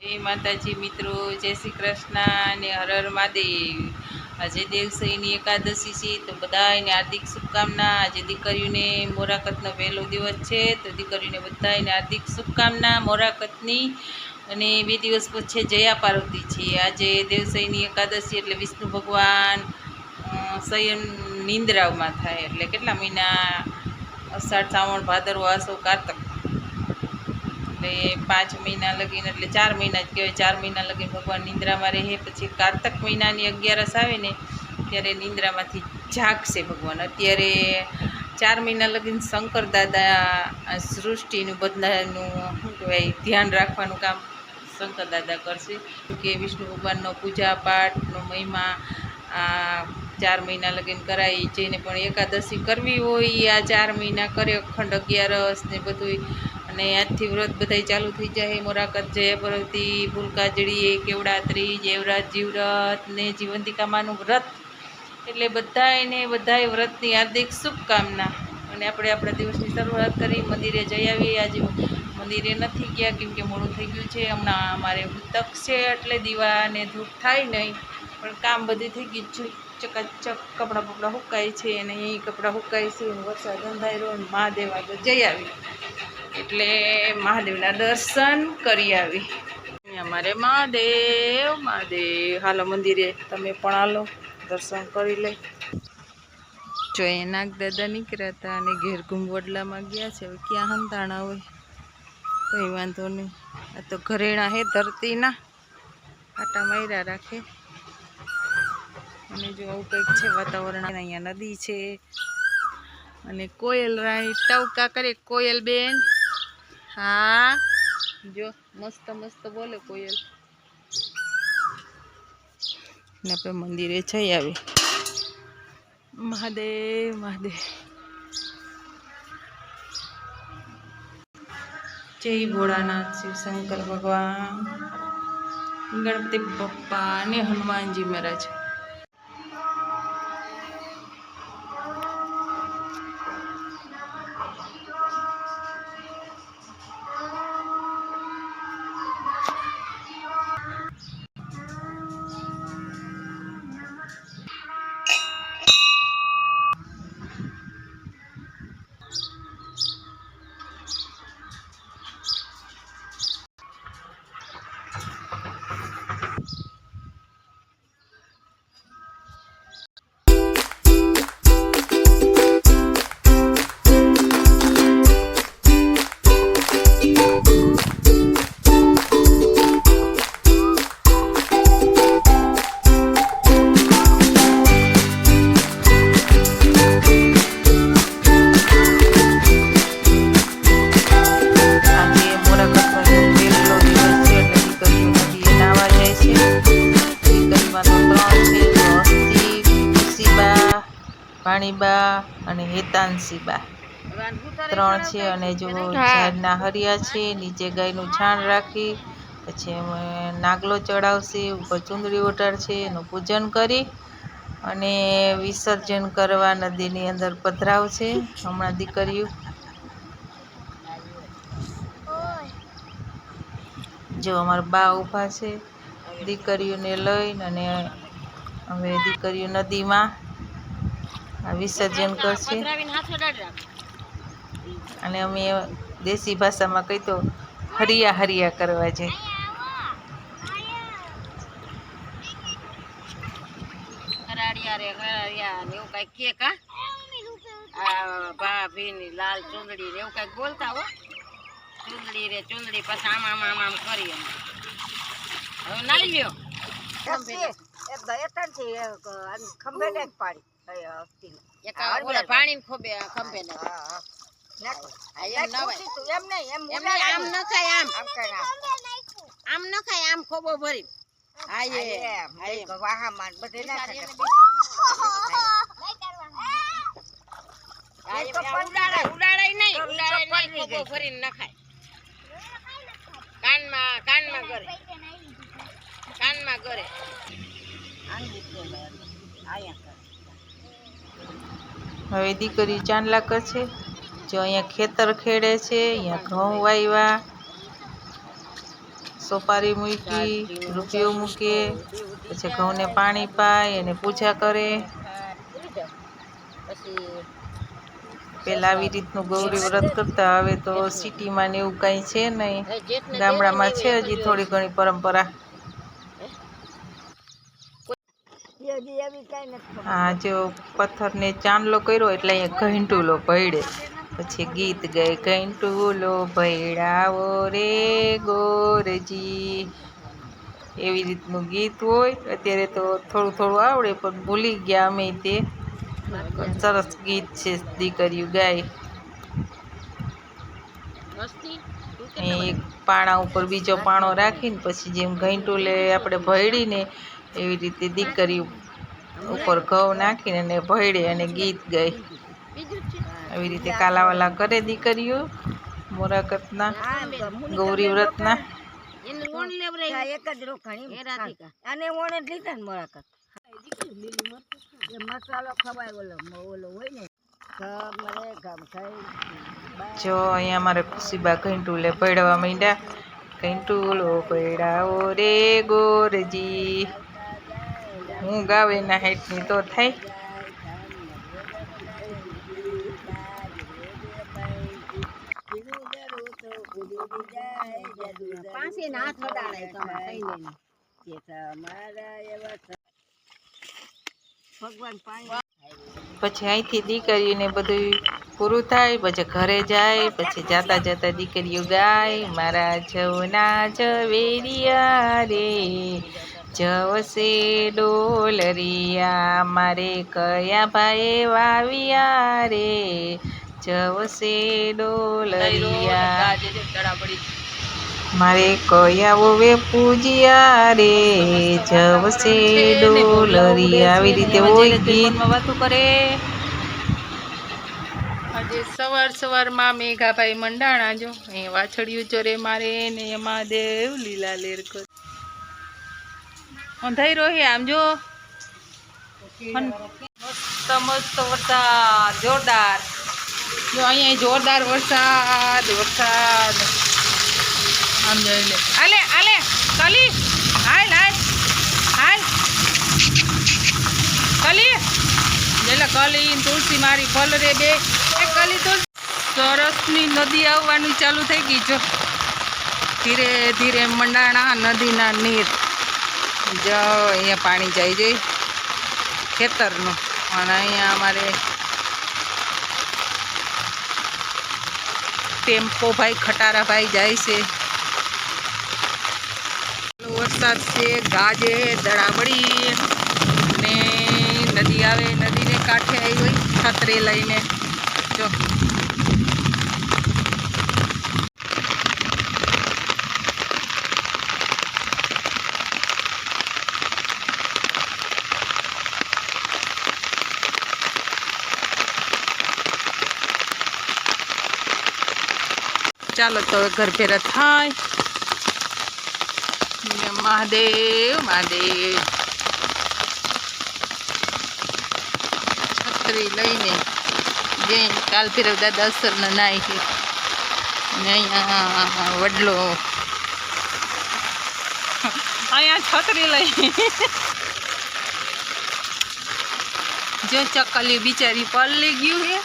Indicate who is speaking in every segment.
Speaker 1: જય માતાજી મિત્રો, જય શ્રી કૃષ્ણ અને હર હર મહાદેવ। આજે દેવસઈની એકાદશી છે તો બધાને હાર્દિક શુભકામના। આજે દીકરીઓને મોરાકતનો પહેલો દિવસ છે તો દીકરીઓને બધાને હાર્દિક શુભકામના મોરાકતની। અને 2 દિવસ પછી જયા પાર્વતી છે। આજે દેવસઈની એકાદશી એટલે વિષ્ણુ ભગવાન શયન નિંદ્રામાં થાય એટલે કેટલા મહિના અષાઢ શ્રાવણ ભાદરવો આસો કારતક એટલે 5 મહિના લગીને એટલે 4 મહિના જ કહેવાય। 4 મહિના લગીને ભગવાન નિંદ્રામાં રહે, પછી કારતક મહિનાની 11સ આવે ને ત્યારે નિંદ્રામાંથી જાગશે ભગવાન। અત્યારે 4 મહિના લગીને શંકર દાદા સૃષ્ટિનું બધાનું શું કહેવાય ધ્યાન રાખવાનું કામ શંકર દાદા કરશે કે વિષ્ણુ ભગવાનનો પૂજા પાઠનો મહિમા આ 4 મહિના લગીને કરાય। જેને પણ એકાદશી કરવી હોય એ આ 4 મહિના કરે, અખંડ 11 ને બધું। અને આજથી વ્રત બધાય ચાલુ થઈ જાય। મોરાકત, જયા પાર્વતી, ફૂલકાજળી, કેવડાત્રી, જેવરાતજી વ્રત ને જીવંતિકામાનું વ્રત એટલે બધાય વ્રતની હાર્દિક શુભકામના। અને આપણે આપણા દિવસની શરૂઆત કરી, મંદિરે જઈ આવીએ। આજે મંદિરે નથી ગયા કેમ કે મોડું થઈ ગયું છે। હમણાં અમારે તક છે એટલે દીવા ને ધૂપ થાય નહીં, પણ કામ બધું થઈ ગયું છે। ચકાચક કપડાં બપડા સુકાય છે અને અહીં કપડાં સુકાય છે, વરસાદ અંધાર્યો અને મહાદેવ આગળ જઈ આવી એટલે મહાદેવના દર્શન કરી આવી। અમારે મહાદેવ હાલો મંદિરે, તમે પણ હાલો દર્શન કરી લે। જો એ નાગદાદા નીકળ્યા હતા અને ઘેર ઘુમવડલામાં ગયા છે। હવે ક્યાં હંતાણા હોય કંઈ વાંધો નહીં। આ તો ઘરેણા હે ધરતીના, આટા માર્યા રાખે। અને જો આવું કંઈક છે વાતાવરણ। અહીંયા નદી છે અને કોયલ રાણી ટવકા કરે। કોયલ બેન, હા જો મસ્ત મસ્ત બોલે કોયલ। ને આપણે મંદિરે જઈ આવી। મહાદેવ જય ભોળાનાથ, શિવ શંકર ભગવાન, ગણપતિ બપ્પા અને હનુમાનજી મહારાજ। પાણીબા અને હેતાંશીબા 3 છે। અને જો ઝાડના હરિયા છે, નીચે ગાયનું છાણ રાખી પછી અમે નાગલો ચડાવશે, ઉપર ચૂંદડી ઓટાડશે, એનું પૂજન કરી અને વિસર્જન કરવા નદીની અંદર પધરાવશે। હમણાં દીકરીઓ જો અમારા બા ઊભા છે દીકરીઓને લઈને, અને હવે દીકરીઓ નદીમાં વિસર્જન કરશે। અને અમે દેશી ભાષામાં કહી તો હરિયા હરિયા કરવા જાય। એવું કઈ કે કા ભાભીની લાલ ચૂંદડી ને એવું કઈક બોલતા હો। ચૂંદડી રે ચૂંદડી, પછી આમ કરી હવે નાઈ લ્યો ખંભે ને પાડી પાણી ખોબે ખંભે ને આમ ન ખાય, આમ ખોબો ભરી ઉડાડાય નહીં, ખોબો ભરીને નખાય। કાનમાં કરે હવે દીકરી ચાંદલા કરશે। જો અહીંયા ખેતર ખેડે છે, અહીંયા ઘઉં વાવ્યા, સોપારી મૂકી, રૂપિયો મૂકે, પછી ઘઉંને પાણી પાય અને પૂજા કરે. પેલા આવી રીતનું ગૌરી વ્રત કરતા, હવે તો સિટીમાં ને એવું કાંઈ છે નહીં, ગામડામાં છે હજી થોડી ઘણી પરંપરા. હા, જો પથ્થરને ચાંદલો કર્યો એટલે અહીંયા ઘંટુલો ભયડે, પછી ગીત ગાય, ઘંટુલો ભયડાવો રે ગોરજી, એવી રીતનું ગીત હોય. અત્યારે તો થોડું થોડું આવડે પણ ભૂલી ગયા અમે તે. સરસ ગીત છે, દીકરીઓ ગાય. એક પાણા ઉપર બીજો પાણો રાખીને પછી જેમ ઘંટુલે આપણે ભયડીને એવી રીતે દીકરીઓ ઉપર ઘઉં નાખીને એને ભયડે અને ગીત ગાય. આવી રીતે કાલાવાલા કરે દીકરીઓ મોરાકતના, ગૌરી વ્રતના. જો અહીંયા અમારે ખુશીબા ઘંટુલે ભયડવા માંડ્યા. ઘંટુલો ભયડાવો રે ગોરજી, હું ગાવ એના હેઠની તો થાય. પછી અહીંથી દીકરીને બધું પૂરું થાય, પછી ઘરે જાય. પછી જાતા જાતા દીકરીઓ ગાય, મારા જવના ઝવેરિયા રે જવસે ડોલરિયા, મારે કયા ભાઈ વાવિયા રે જવસે ડોલરિયા, મારે કયા વે પૂજ્યા રે જવસે ડોલરિયા. આવી રીતે હોય ગીત. વાતું કરે. આજે સવારમાં મેઘાભાઈ મંડાણા જો અહીં વાછડિયું ચોરે મારે ને એમાં દેવ લીલા લેર કર અંધાઈ રોહી. આમ જો મસ્ત મસ્ત વરસાદ જોરદાર. જો અહીંયા જોરદાર વરસાદ વરસાદ. આમ જોઈ લે. આલે આલે કલી હાલ હાલ હાલ કલી એટલે કલી તુલસી મારી ફલ રે બે એક કલી તુલસી. સરસની નદી આવવાનું ચાલુ થઈ ગઈ. જો ધીરે ધીરે મંડાણા નદીના નીર જો અહીંયા પાણી જાય છે ખેતરનું. અને અહીંયા અમારે ટેમ્પો ભાઈ ખટારાભાઈ જાય છે. વરસાદ છે, ગાજે દડાબડી ને નદી આવે. નદીને કાંઠે આવી હોય છત્રી લઈને. જો ચાલો તો ઘર ભેરા થાય. મહાદેવ મહાદેવ. છત્રી લઈને જઈને કાલ ફેરવ દાદા અસરના નાય છે ને અહીંયા વડલો અહીંયા છત્રી લઈ જો ચકલી બિચારી પલળી ગયું છે.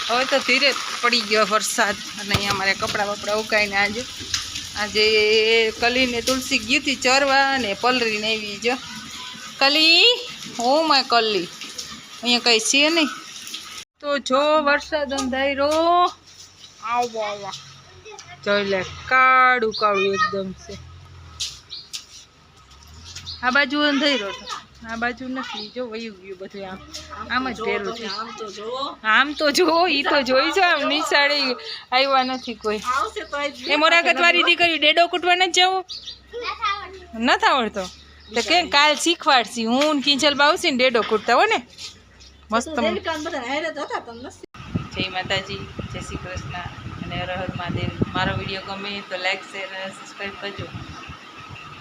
Speaker 1: હવે તો ધીરે પડી ગયો વરસાદ. અને અહીંયા અમારે કપડાં બપડા ઉકાઈને આજે કલીને તુલસી ગયું હતી ચરવા અને પલરીને આવી. જો કલી ઓ માય કલી અહીંયા કંઈ છે નહીં. તો જો વરસાદ અંધારો આવો આવા જોઈ લે કાળું કાળું એકદમ છે. આ બાજુ અંધારો હતો, આ બાજુ નથી. જો વયું ગયું બધું. આમ જ ભેરું છે. આમ તો જો ઈ તો જોઈ છો. આમ નિશાળી આવ્યા નથી કોઈ. એ મોરાકત વાળી દીકરી ડેડો કૂટવા નથી જવું નથી આવડતો તો કેમ કાલ શીખવાડશી. હું કિંજલ બાવશી ને ડેડો કૂટતા હો ને મસ્ત. જય માતાજી, જય શ્રી કૃષ્ણ અને હર હર મહાદેવ. મારો વિડીયો ગમે તો લાઈક શેર અને સબસ્ક્રાઈબ કરજો.